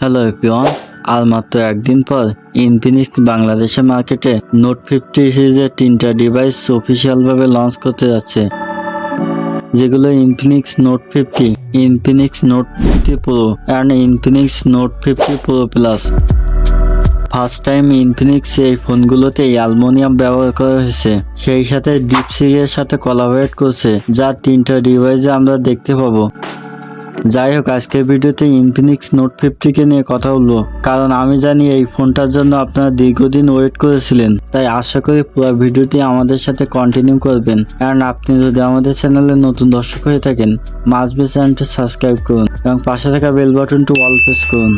Hello everyone, আর মাত্র একদিন পর ইনফিনিক্স বাংলাদেশের মার্কেটে নোট 50 সিরিজের 3টা ডিভাইস অফিসিয়ালভাবে লঞ্চ করতে যাচ্ছে, যেগুলো Infinix note 50, Infinix note 50 pro and Infinix note 50 pro plus. First time Infinix এই ফোনগুলোতে অ্যালুমিনিয়াম ব্যবহার করা হয়েছে, সেই সাথে ডিপসিকের সাথে কোলাবরেট করছে, যার 3টা ডিভাইসে আমরা দেখতে পাবো। যাই হোক, আজকের ভিডিওতে ইনফিনিক্স নোট 50 কে নিয়ে কথা বলবো, কারণ আমি জানি এই ফোনটার জন্য আপনারা দীর্ঘদিন ওয়েট করেছিলেন। তাই আশা করি পুরো ভিডিওটি আমাদের সাথে কন্টিনিউ করবেন। অ্যান্ড আপনি যদি আমাদের চ্যানেলে নতুন দর্শক হয়ে থাকেন, মাস্ট বি চ্যানেলটি সাবস্ক্রাইব করুন এবং পাশে থাকা বেল বাটনটি অল প্রেস করুন।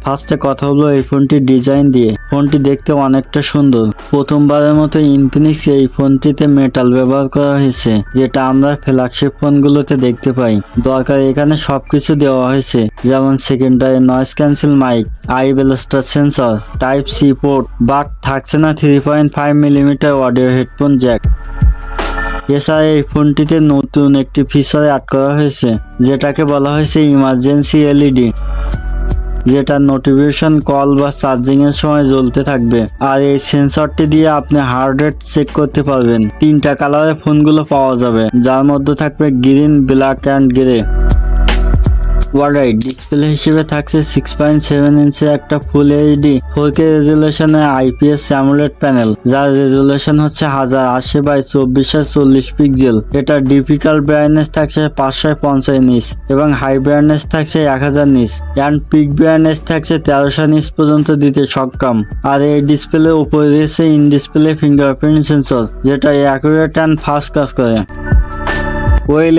ফার্স্টে কথা হলো এই ফোনটির ডিজাইন দিয়ে। ফোনটি দেখতে অনেকটা সুন্দর। প্রথমবারের মতো ইনফিনিক্স এই ফোনটিতে মেটাল ব্যবহার করা হয়েছে, যেটা আমরা ফ্ল্যাগশিপ ফোনগুলোতে দেখতে পাই। দরকার এখানে সবকিছু দেওয়া হয়েছে, যেমন secondary noise cancel mic, I blaster sensor, type C port, but থাকছে না 3.5 মিলিমিটার অডিও হেডফোন জ্যাক। এছাড়া এই ফোনটিতে নতুন একটি ফিচার অ্যাড করা হয়েছে, যেটাকে বলা হয়েছে ইমার্জেন্সি এলইডি, যেটা নোটিফিকেশন, কল বা চার্জিং এর সময় জ্বলতে থাকবে। আর এই সেন্সরটি দিয়ে আপনি হার্ট রেট চেক করতে পারবেন। 3টা কালারের ফোনগুলো পাওয়া যাবে, যার মধ্যে থাকবে green, black and grey. Wide display হিসেবে থাকছে 6.7 ইঞ্চের একটা ফুল এইচডি 4K রেজুলেশনের আইপিএস অ্যামোলেড প্যানেল, যার রেজুলেশন হচ্ছে 1080x2440 পিক্সেল। এটা ডিফিকাল্ট ব্রাইটনেস থাকছে 550 নিটস এবং হাই ব্রাইটনেস থাকছে 1000 নিটস অ্যান্ড পিক ব্রাইটনেস থাকছে 1300 নিটস পর্যন্ত দিতে সক্ষম। আর এই ডিসপ্লে উপরে রয়েছে ইন ডিসপ্লে ফিঙ্গারপ্রিন্ট সেন্সর, যেটা অ্যাকুরেট অ্যান্ড ফাস্ট কাজ করে।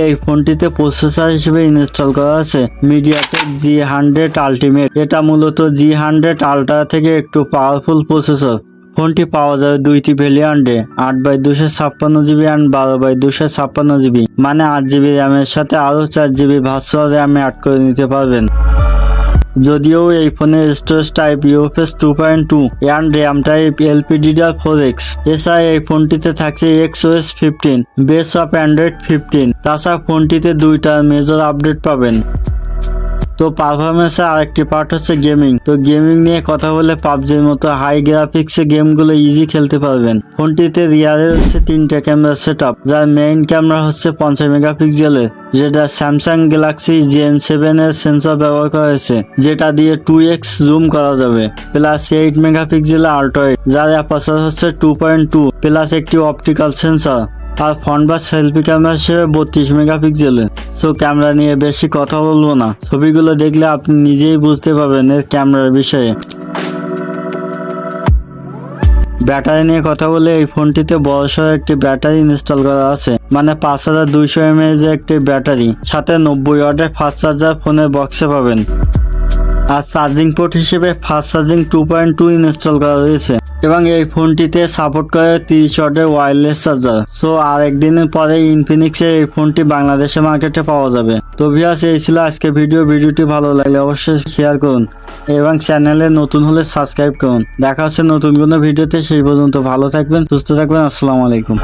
এই ফোনটিতে প্রসেসর হিসেবে ইনস্টল করা আছে মিডিয়াটেক G100 আলটিমেট। এটা মূলত G100 আলট্রা থেকে একটু পাওয়ারফুল প্রসেসর। ফোনটি পাওয়া যাবে 2টি ভেরিয়েন্টে, 8x256GB অ্যান্ড 12x256GB, মানে 8GB র্যামের সাথে আরও 4GB ভার্চুয়াল র্যাম অ্যাড করে নিতে পারবেন। যদিও এই ফোনের storage type UFS 2.2 and RAM type LPDDR4X। এছাড়া এই ফোনটিতে থাকছে XOS 15 বেস অফ অ্যান্ড্রয়েড 15। তাছাড়া ফোনটিতে 2টা মেজর আপডেট পাবেন। তো পারফরমেন্সের আরেকটি পার্ট হচ্ছে গেমিং। তো গেমিং নিয়ে কথা বলে পাবজির মতো হাই গ্রাফিক্সে গেমগুলো ইজি খেলতে পারবেন। ফোনটিতে রিয়ারে হচ্ছে 3টা ক্যামেরা সেটআপ, যার মেইন ক্যামেরা হচ্ছে 50 মেগাপিক্সেলের, যেটা স্যামসাং গ্যালাক্সি Gen 7 এর সেন্সর ব্যবহার করা হয়েছে, যেটা দিয়ে 2x জুম করা যাবে। প্লাস 8 মেগাপিক্সেলের আল্ট্রাওয়াইড, যার অ্যাপারচার হচ্ছে 2.2 প্লাস একটি অপটিক্যাল সেন্সর। আর ফ্রন্ট বা সেলফি ক্যামেরা হিসেবে 32 মেগাপিক্সেলের। সো ক্যামেরা নিয়ে বেশি কথা বলবো না, ছবিগুলো দেখলে আপনি নিজেই বুঝতে পারবেন এর ক্যামেরার বিষয়ে। ব্যাটারি নিয়ে কথা বলে এই ফোনটিতে বড়সড় একটি ব্যাটারি ইনস্টল করা আছে, মানে 5200 mAh একটি ব্যাটারি, সাথে 90 ওয়াটের ফাস্ট চার্জার ফোনের বক্সে পাবেন। আর চার্জিং পোর্ট হিসেবে ফাস্ট চার্জিং 2.2 ইনস্টল করা রয়েছে এবং এই ফোনটিতে সাপোর্ট করে 30 ওয়াটের ওয়্যারলেস চার্জার। সো আর একদিনের পরে ইনফিনিক্সের এই ফোনটি বাংলাদেশের মার্কেটে পাওয়া যাবে। তো ভিউয়ার্স, এই ছিল আজকে ভিডিওটি ভালো লাগলে অবশ্যই শেয়ার করুন এবং চ্যানেলে নতুন হলে সাবস্ক্রাইব করুন। দেখা হচ্ছে নতুন কোনো ভিডিওতে, সেই পর্যন্ত ভালো থাকবেন, সুস্থ থাকবেন। আসসালামু আলাইকুম।